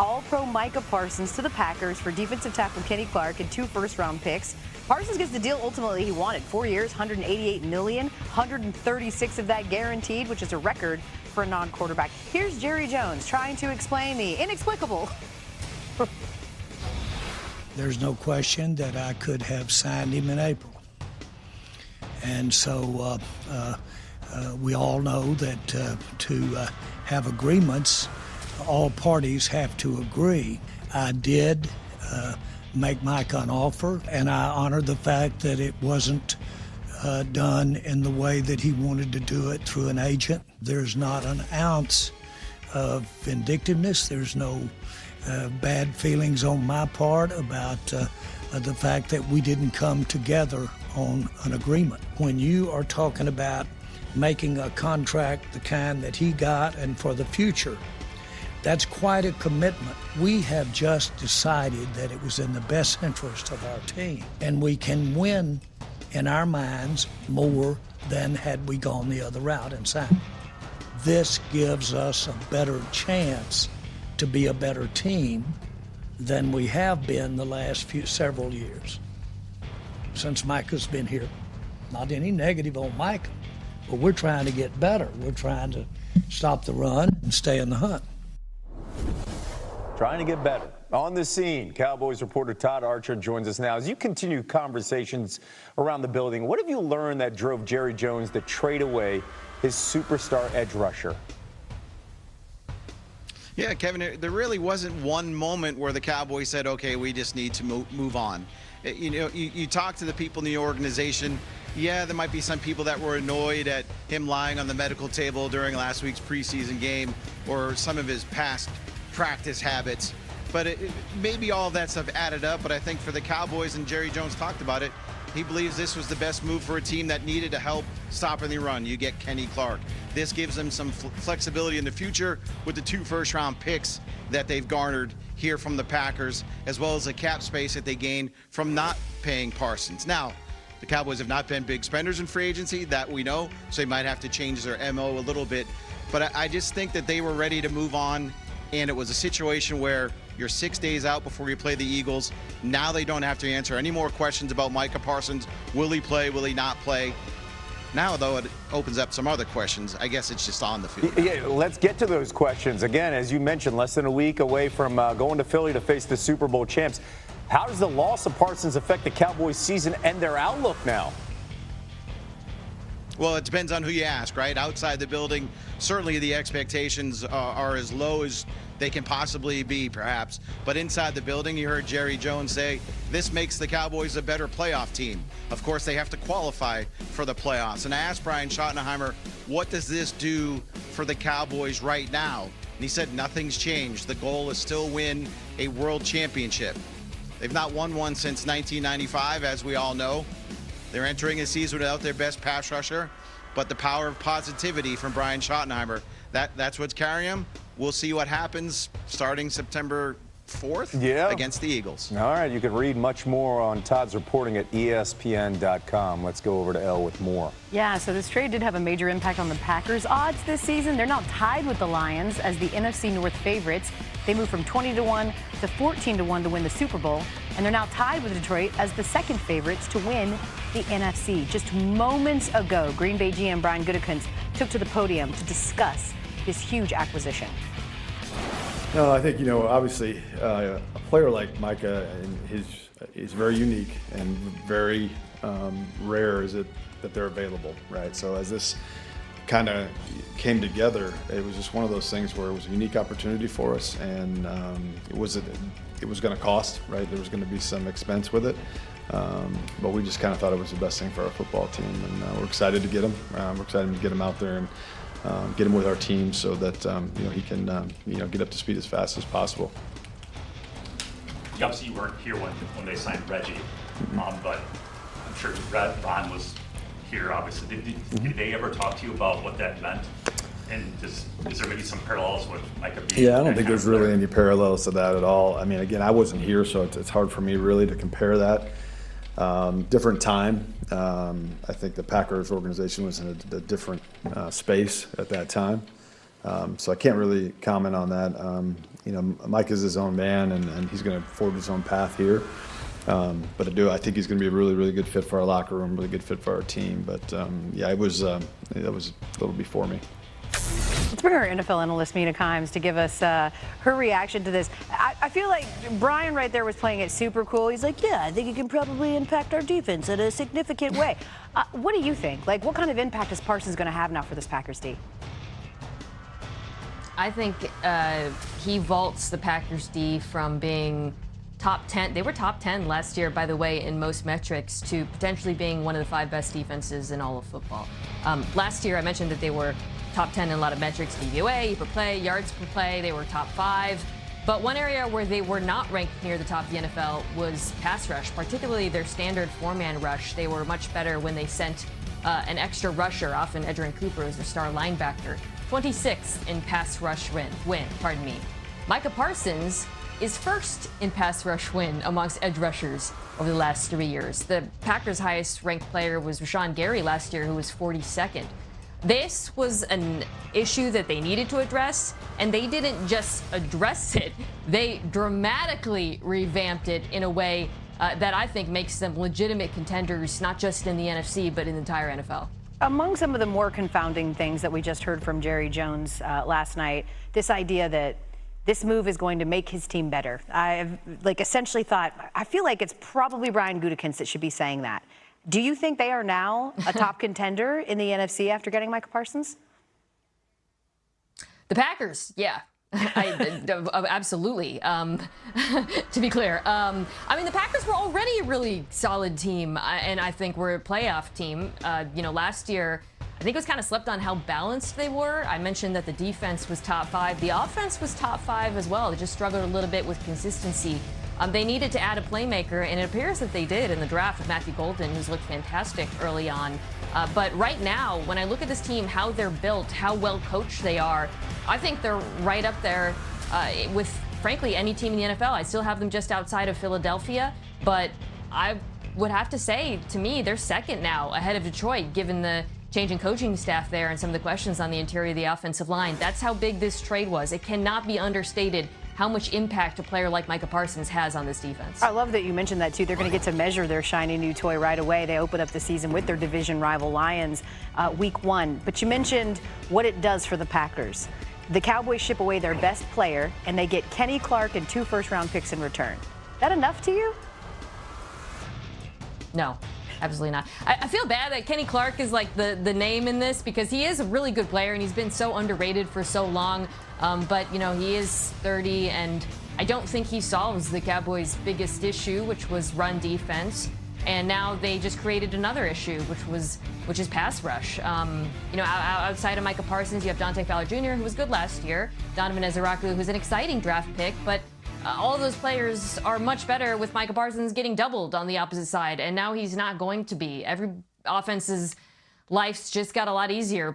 All-Pro Micah Parsons to the Packers for defensive tackle Kenny Clark and 2 first-round picks. Parsons gets the deal ultimately he wanted. 4 years, $188 million, 136 of that guaranteed, which is a record for a non-quarterback. Here's Jerry Jones trying to explain the inexplicable. There's no question that I could have signed him in April. And so we all know that to have agreements, all parties have to agree. I did make Micah an offer, and I honor the fact that it wasn't done in the way that he wanted to do it through an agent. There's not an ounce of vindictiveness. There's no bad feelings on my part about the fact that we didn't come together on an agreement. When you are talking about making a contract the kind that he got and for the future, that's quite a commitment. We have just decided that it was in the best interest of our team, and we can win in our minds more than had we gone the other route and signed. This gives us a better chance to be a better team than we have been the last several years since Micah's been here. Not any negative on Micah, but we're trying to get better. We're trying to stop the run and stay in the hunt. Trying to get better. On the scene, Cowboys reporter Todd Archer joins us now. As you continue conversations around the building, what have you learned that drove Jerry Jones to trade away his superstar edge rusher? Yeah, Kevin, there really wasn't one moment where the Cowboys said, okay, we just need to move on. You know, you talk to the people in the organization. Yeah, there might be some people that were annoyed at him lying on the medical table during last week's preseason game or some of his past practice habits. But maybe all of that stuff added up. But I think for the Cowboys, and Jerry Jones talked about it, he believes this was the best move for a team that needed to help stop in the run. You get Kenny Clark. This gives them some flexibility in the future with the 2 first-round picks that they've garnered here from the Packers, as well as the cap space that they gained from not paying Parsons. Now, the Cowboys have not been big spenders in free agency, that we know, so they might have to change their MO a little bit. But I just think that they were ready to move on, and it was a situation where you're 6 days out before you play the Eagles. Now they don't have to answer any more questions about Micah Parsons. Will he play? Will he not play? Now, though, it opens up some other questions. I guess it's just on the field. Yeah, let's get to those questions. Again, as you mentioned, less than a week away from going to Philly to face the Super Bowl champs. How does the loss of Parsons affect the Cowboys' season and their outlook now? Well, it depends on who you ask, right? Outside the building, certainly the expectations are as low as they can possibly be, perhaps. But inside the building, you heard Jerry Jones say, this makes the Cowboys a better playoff team. Of course, they have to qualify for the playoffs. And I asked Brian Schottenheimer, what does this do for the Cowboys right now? And he said, nothing's changed. The goal is still win a world championship. They've not won one since 1995, as we all know. They're entering a season without their best pass rusher, but the power of positivity from Brian Schottenheimer, that's what's carrying them. We'll see what happens starting September 4th against the Eagles. All right, you can read much more on Todd's reporting at ESPN.com. Let's go over to Elle with more. Yeah, so this trade did have a major impact on the Packers' odds this season. They're now tied with the Lions as the NFC North favorites. They moved from 20-1 to 14-1 to win the Super Bowl, and they're now tied with Detroit as the second favorites to win the NFC. Just moments ago, Green Bay GM Brian Gutekunst took to the podium to discuss this huge acquisition. No, I think, obviously a player like Micah, is very unique and very rare is it that they're available, right? So as this kind of came together, it was just one of those things where it was a unique opportunity for us, and it was going to cost, right? There was going to be some expense with it, but we just kind of thought it was the best thing for our football team, and we're excited to get him. We're excited to get him out there and get him with our team so that he can get up to speed as fast as possible. Obviously, you weren't here when they signed Reggie, but I'm sure Ron was here. Obviously, did they ever talk to you about what that meant? And is there maybe some parallels with Micah? Yeah, I don't think there's really any parallels to that at all. I mean, again, I wasn't here, so it's hard for me really to compare that. Different time. I think the Packers organization was in a different space at that time. So I can't really comment on that. Mike is his own man, and he's going to forge his own path here. But I think he's going to be a really, really good fit for our locker room, really good fit for our team. But that was a little before me. Let's bring our NFL analyst, Mina Kimes, to give us her reaction to this. I feel like Brian right there was playing it super cool. He's like, yeah, I think he can probably impact our defense in a significant way. What do you think? Like, what kind of impact is Parsons going to have now for this Packers D? I think he vaults the Packers D from being top 10. They were top 10 last year, by the way, in most metrics, to potentially being one of the 5 best defenses in all of football. Last year, I mentioned that they were top 10 in a lot of metrics, DVOA, per play, yards per play. They were top 5. But one area where they were not ranked near the top of the NFL was pass rush, particularly their standard 4-man rush. They were much better when they sent an extra rusher, often Edgerrin Cooper as their star linebacker. 26th in pass rush win. Micah Parsons is first in pass rush win amongst edge rushers over the last 3 years. The Packers' highest ranked player was Rashawn Gary last year, who was 42nd. This was an issue that they needed to address, and they didn't just address it. They dramatically revamped it in a way that I think makes them legitimate contenders, not just in the NFC, but in the entire NFL. Among some of the more confounding things that we just heard from Jerry Jones last night, this idea that this move is going to make his team better. I've essentially thought, I feel like it's probably Brian Gutekunst that should be saying that. Do you think they are now a top contender in the NFC after getting Micah Parsons? The Packers, yeah. Absolutely. To be clear, the Packers were already a really solid team, and I think we're a playoff team. Last year, I think it was kind of slept on how balanced they were. I mentioned that the defense was top 5. The offense was top 5 as well. They just struggled a little bit with consistency. They needed to add a playmaker, and it appears that they did in the draft with Matthew Golden, who's looked fantastic early on. But right now, when I look at this team, how they're built, how well coached they are, I think they're right up there with, frankly, any team in the NFL. I still have them just outside of Philadelphia, but I would have to say, to me, they're second now ahead of Detroit, given the change in coaching staff there and some of the questions on the interior of the offensive line. That's how big this trade was. It cannot be understated how much impact a player like Micah Parsons has on this defense. I love that you mentioned that, too. They're going to get to measure their shiny new toy right away. They open up the season with their division rival Lions week 1. But you mentioned what it does for the Packers. The Cowboys ship away their best player, and they get Kenny Clark and 2 first-round picks in return. That enough to you? No. Absolutely not. I feel bad that Kenny Clark is like the name in this, because he is a really good player and he's been so underrated for so long. But he is 30, and I don't think he solves the Cowboys' biggest issue, which was run defense. And now they just created another issue, which is pass rush. Outside of Micah Parsons, you have Dante Fowler Jr., who was good last year. Donovan Ezeraku, who's an exciting draft pick, but all of those players are much better with Micah Parsons getting doubled on the opposite side, and now he's not going to be. Every offense's life's just got a lot easier